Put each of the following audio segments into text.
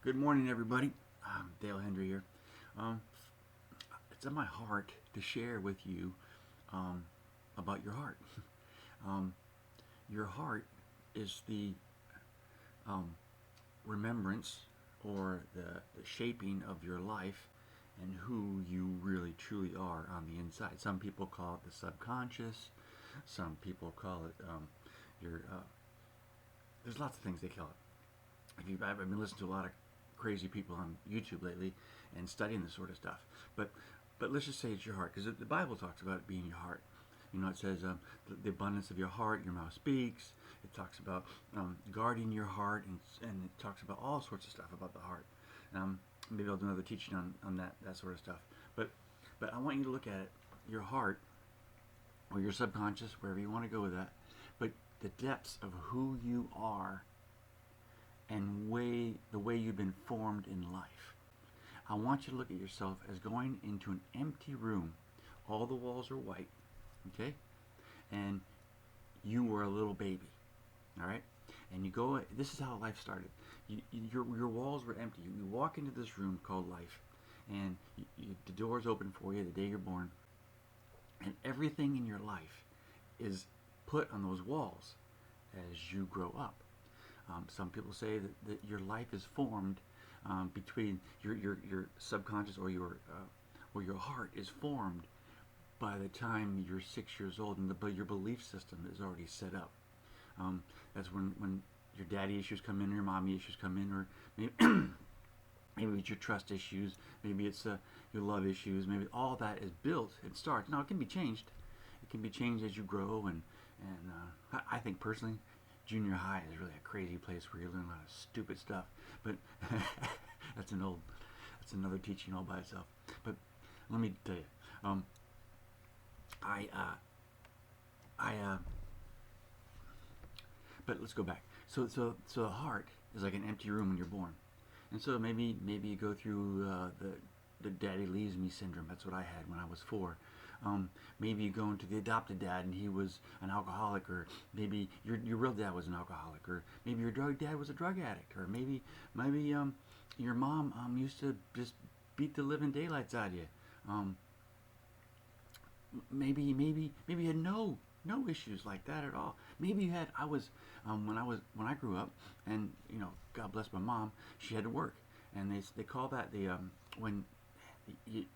Good morning, everybody. Dale Hendry here. Um, it's on my heart to share with you about your heart. um, your heart is the um, remembrance or the shaping of your life and who you really truly are on the inside. Some people call it the subconscious. Some people call it your. There's lots of things they call it. I've been listening to a lot of crazy people on YouTube lately and studying this sort of stuff. But let's just say it's your heart, because the Bible talks about it being your heart. You know, it says the abundance of your heart, your mouth speaks. It talks about guarding your heart, and it talks about all sorts of stuff about the heart. Maybe I'll do another teaching on that sort of stuff. But I want you to look at it, your heart, or your subconscious, wherever you want to go with that. But the depths of who you are and the way you've been formed in life. I want you to look at yourself as going into an empty room. All the walls are white, okay? And you were a little baby, all right? And you go, this is how life started. Your walls were empty. You walk into this room called life, and the door's open for you the day you're born, and everything in your life is put on those walls as you grow up. Some people say that your life is formed between your subconscious or your heart is formed by the time you're 6 years old, and your belief system is already set up. That's when your daddy issues come in, or your mommy issues come in, or maybe maybe it's your trust issues, maybe it's your love issues, maybe all that is built and starts. Now it can be changed. It can be changed as you grow, and I think personally, junior high is really a crazy place where you learn a lot of stupid stuff, but that's another teaching all by itself. But let me tell you, but let's go back. So the heart is like an empty room when you're born, and so maybe you go through the daddy leaves me syndrome. That's what I had when I was 4. Maybe you go into the adopted dad and he was an alcoholic, or maybe your real dad was an alcoholic, or maybe your drug dad was a drug addict, or maybe your mom used to just beat the living daylights out of you. Maybe you had no issues like that at all. Maybe you had. When I grew up, and God bless my mom, she had to work, and they call that the when you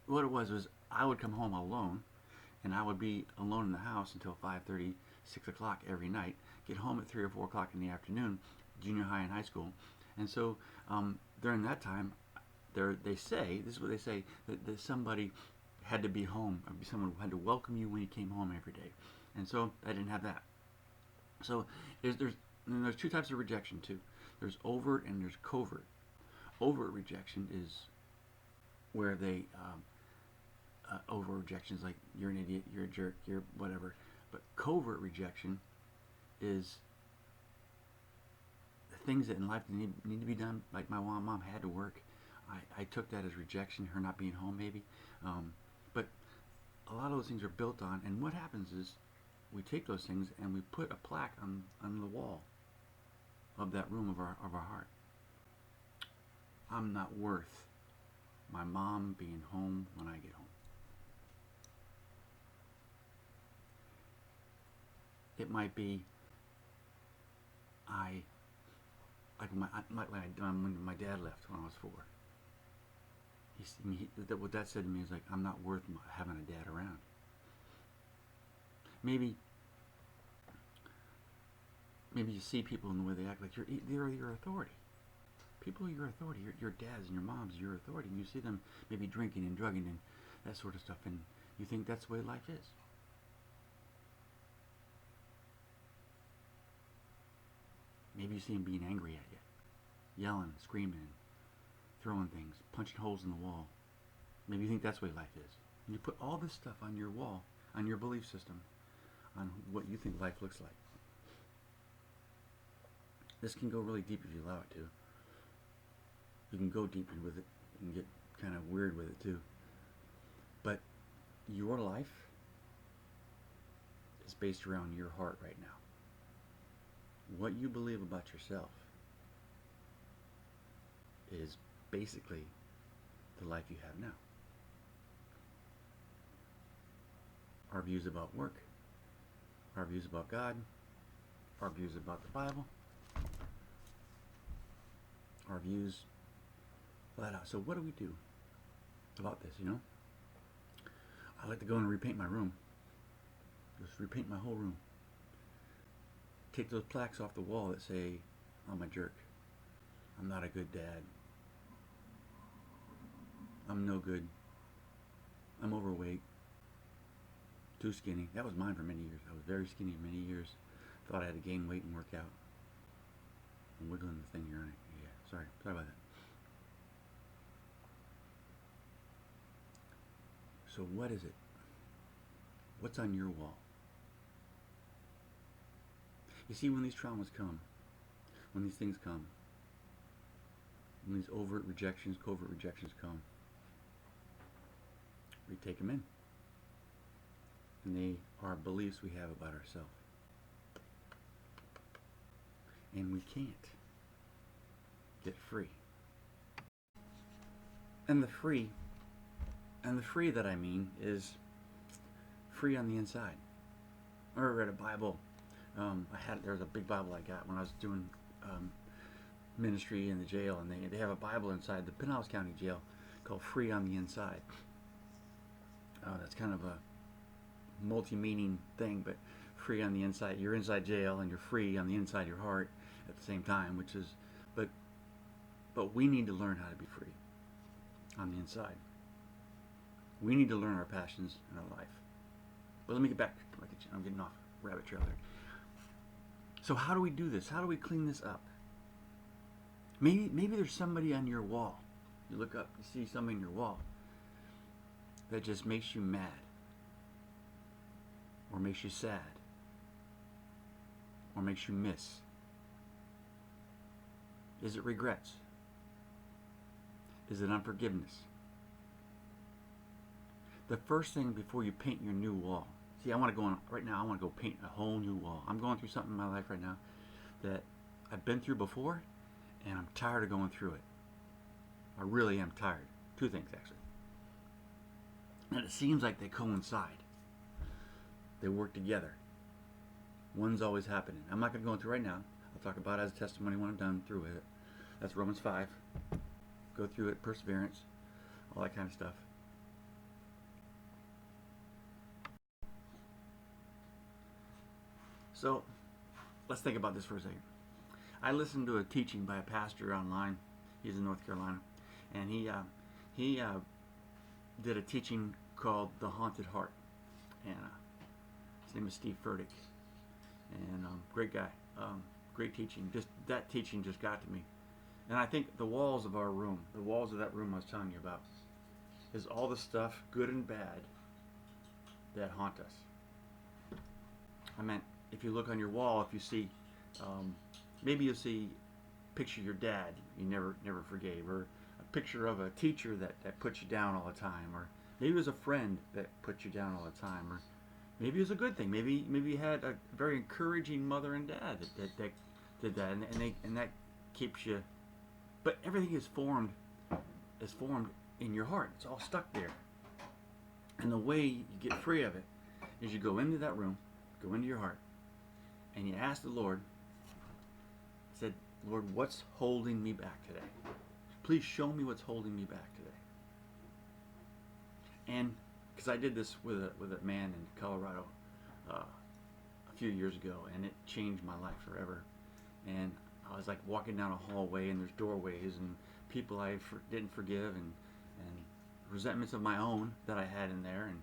what it was I would come home alone, and I would be alone in the house until 5:30, 6 o'clock every night. Get home at 3 or 4 o'clock in the afternoon, junior high and high school. And so during that time, they say, this is what they say, that somebody had to be home. Someone had to welcome you when you came home every day. And so I didn't have that. So there's two types of rejection too. There's overt and there's covert. Overt rejection is where they over rejection is like, you're an idiot, you're a jerk, you're whatever. But covert rejection is the things that in life need to be done. Like my mom had to work. I took that as rejection, her not being home maybe. But a lot of those things are built on, and what happens is we take those things and we put a plaque on the wall of that room of our heart. I'm not worth my mom being home when I get home. It might be when my dad left when I was 4. What that said to me is like, I'm not worth having a dad around. Maybe you see people in the way they act like they're your authority. People are your authority. Your dads and your moms are your authority, and you see them maybe drinking and drugging and that sort of stuff, and you think that's the way life is. Maybe you see them being angry at you, yelling, screaming, throwing things, punching holes in the wall. Maybe you think that's the way life is. And you put all this stuff on your wall, on your belief system, on what you think life looks like. This can go really deep if you allow it to. You can go deep with it and get kind of weird with it too. But your life is based around your heart right now. What you believe about yourself is basically the life you have now. Our views about work, our views about God, our views about the Bible, our views flat out. So what do we do about this, I like to go and repaint my room. Just repaint my whole room. Take those plaques off the wall that say, I'm a jerk. I'm not a good dad. I'm no good. I'm overweight. Too skinny. That was mine for many years. I was very skinny for many years. Thought I had to gain weight and work out. I'm wiggling the thing here, aren't I? Yeah, sorry about that. So what is it? What's on your wall? You see, when these traumas come, when these things come, when these overt rejections, covert rejections come, we take them in. And they are beliefs we have about ourselves. And we can't get free. And the free that I mean is free on the inside. I read a Bible. There was a big Bible I got when I was doing ministry in the jail, and they have a Bible inside the Pinellas County Jail called Free on the Inside. That's kind of a multi-meaning thing, but free on the inside. You're inside jail and you're free on the inside of your heart at the same time, which is, but we need to learn how to be free on the inside. We need to learn our passions in our life. But let me get back to my teaching. I'm getting off rabbit trail there. So how do we do this? How do we clean this up? Maybe there's somebody on your wall. You look up, you see somebody on your wall that just makes you mad, or makes you sad, or makes you miss. Is it regrets? Is it unforgiveness? The first thing before you paint your new wall. See, right now I want to go paint a whole new wall. I'm going through something in my life right now that I've been through before, and I'm tired of going through it. I really am tired. Two things, actually. And it seems like they coincide. They work together. One's always happening. I'm not going to go into it right now. I'll talk about it as a testimony when I'm done through with it. That's Romans 5. Go through it, perseverance, all that kind of stuff. So, let's think about this for a second. I listened to a teaching by a pastor online. He's in North Carolina. And he did a teaching called The Haunted Heart. And his name is Steve Furtick. And great guy. Great teaching. Just that teaching just got to me. And I think the walls of our room, the walls of that room I was telling you about, is all the stuff, good and bad, that haunt us. I meant, if you look on your wall, if you see, maybe you'll see a picture of your dad you never forgave, or a picture of a teacher that puts you down all the time, or maybe it was a friend that put you down all the time, or maybe it was a good thing. Maybe you had a very encouraging mother and dad that did that, and that keeps you. But everything is formed in your heart. It's all stuck there. And the way you get free of it is you go into that room, go into your heart, and you ask the Lord, said, Lord, what's holding me back today? Please show me what's holding me back today. And because I did this with a man in Colorado a few years ago, and it changed my life forever. And I was like walking down a hallway, and there's doorways and people I didn't forgive, and resentments of my own that I had in there, and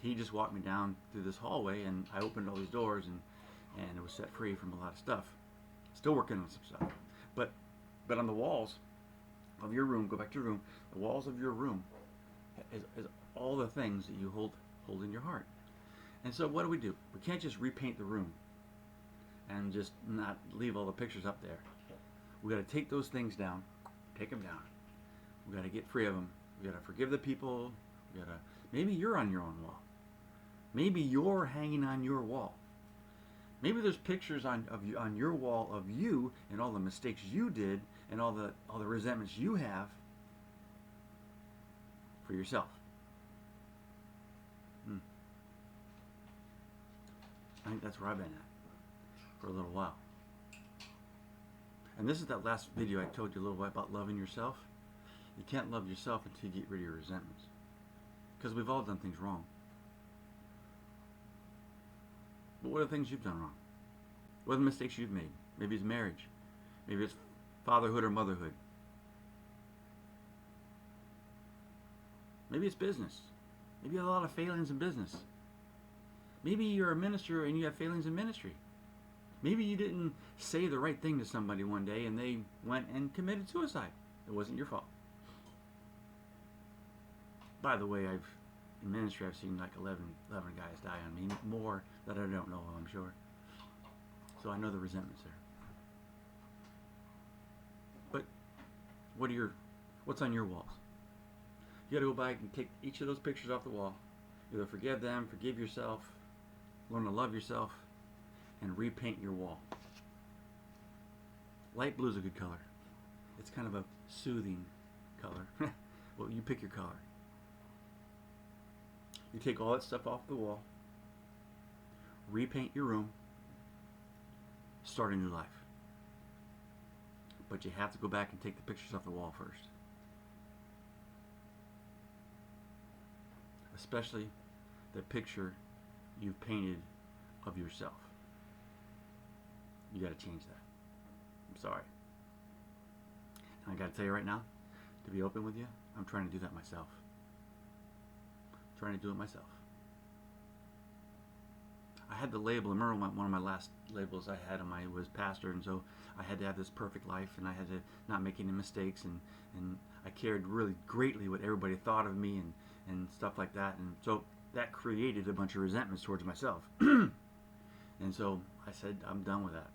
he just walked me down through this hallway, and I opened all these doors, and it was set free from a lot of stuff. Still working on some stuff, but on the walls of your room, go back to your room. The walls of your room is all the things that you hold in your heart. And so what do? We can't just repaint the room and just not leave all the pictures up there. We got to take those things down, take them down. We got to get free of them. We got to forgive the people. Maybe you're on your own wall. Maybe you're hanging on your wall. Maybe there's pictures of you on your wall of you and all the mistakes you did and all the resentments you have for yourself. Hmm. I think that's where I've been at for a little while. And this is that last video I told you a little bit about loving yourself. You can't love yourself until you get rid of your resentments. Because we've all done things wrong. But what are the things you've done wrong? What are the mistakes you've made? Maybe it's marriage. Maybe it's fatherhood or motherhood. Maybe it's business. Maybe you have a lot of failings in business. Maybe you're a minister and you have failings in ministry. Maybe you didn't say the right thing to somebody one day and they went and committed suicide. It wasn't your fault. By the way, in ministry I've seen like 11 guys die on me, more that I don't know, I'm sure. So I know the resentment's there. But what's on your walls? You got to go back and take each of those pictures off the wall. Either forgive them, forgive yourself, learn to love yourself, and repaint your wall. Light blue is a good color. It's kind of a soothing color. Well, you pick your color. You take all that stuff off the wall, repaint your room, start a new life. But you have to go back and take the pictures off the wall first. Especially the picture you've painted of yourself. You got to change that. I'm sorry. And I got to tell you right now, to be open with you, I'm trying to do that myself. Trying to do it myself. I had the label. I remember one of my last labels I had on was pastor, and so I had to have this perfect life, and I had to not make any mistakes, and I cared really greatly what everybody thought of me and stuff like that, and so that created a bunch of resentments towards myself. And so I said, I'm done with that.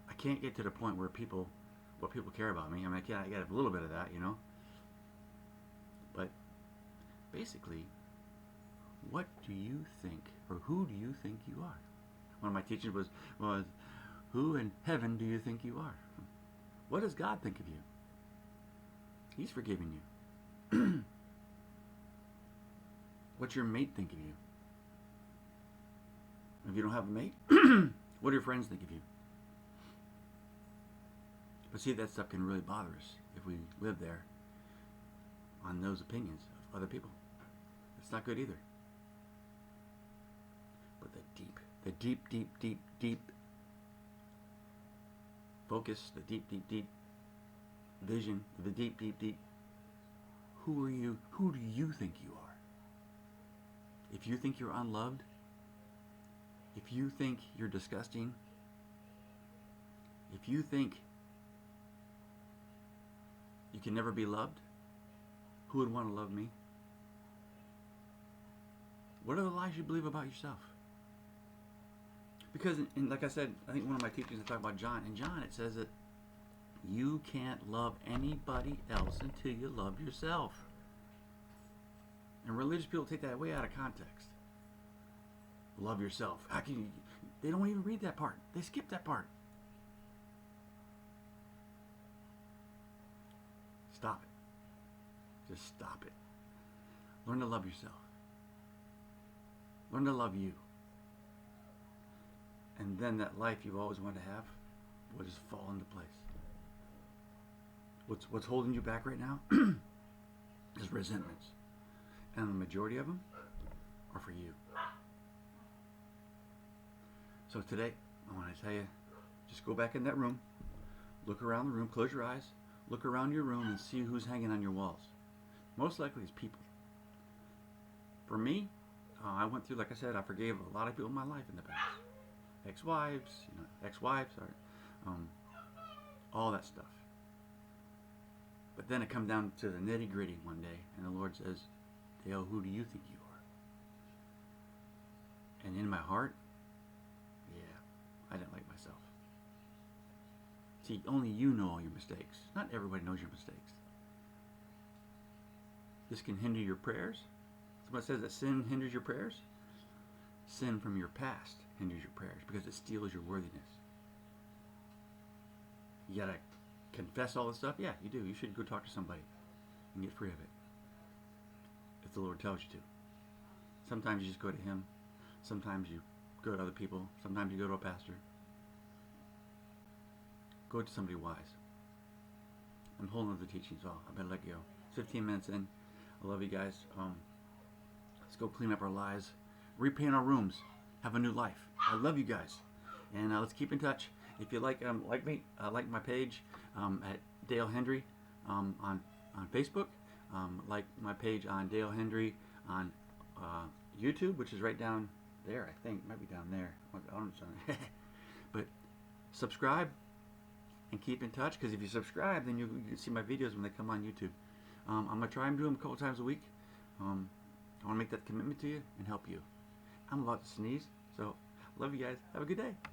I can't get to the point where what people care about me. I mean, I gotta have a little bit of that, you know. But basically, what do you think, or who do you think you are? One of my teachers was who in heaven do you think you are? What does God think of you? He's forgiving you. What's your mate think of you? If you don't have a mate, what do your friends think of you? But see, that stuff can really bother us if we live there on those opinions of other people. It's not good either. But the deep focus, the deep vision, the deep who are you? Who do you think you are? If you think you're unloved, if you think you're disgusting, if you think you can never be loved, who would want to love me? What are the lies you believe about yourself? Because, and like I said, I think one of my teachings I talk about John. In John, it says that you can't love anybody else until you love yourself. And religious people take that way out of context. Love yourself. How can you? They don't even read that part. They skip that part. Stop it. Just stop it. Learn to love yourself. Learn to love you. And then that life you've always wanted to have will just fall into place. What's holding you back right now is resentments. And the majority of them are for you. So today, I want to tell you, just go back in that room, look around the room, close your eyes, look around your room and see who's hanging on your walls. Most likely it's people. For me, I went through, like I said, I forgave a lot of people in my life in the past. Ex-wives, all that stuff. But then it comes down to the nitty-gritty one day, and the Lord says, Dale, who do you think you are? And in my heart, I didn't like myself. See, only you know all your mistakes. Not everybody knows your mistakes. This can hinder your prayers. Somebody says that sin hinders your prayers. sin from your past hinders your prayers because it steals your worthiness. You gotta confess all this stuff? Yeah, you do. You should go talk to somebody and get free of it if the Lord tells you to. Sometimes you just go to Him. Sometimes you go to other people. Sometimes you go to a pastor. Go to somebody wise. I'm holding on to the teachings. Oh, I better let go. 15 minutes in. I love you guys. Let's go clean up our lives. Repaint our rooms. Have a new life. I love you guys. And let's keep in touch. If you like me, like my page at Dale Hendry on Facebook. Like my page on Dale Hendry on YouTube, which is right down there. I think might be down there. But subscribe and keep in touch, because if you subscribe, then you can see my videos when they come on YouTube. I'm gonna try and do them a couple times a week. I want to make that commitment to you and help you. I'm about to sneeze, so love you guys. Have a good day.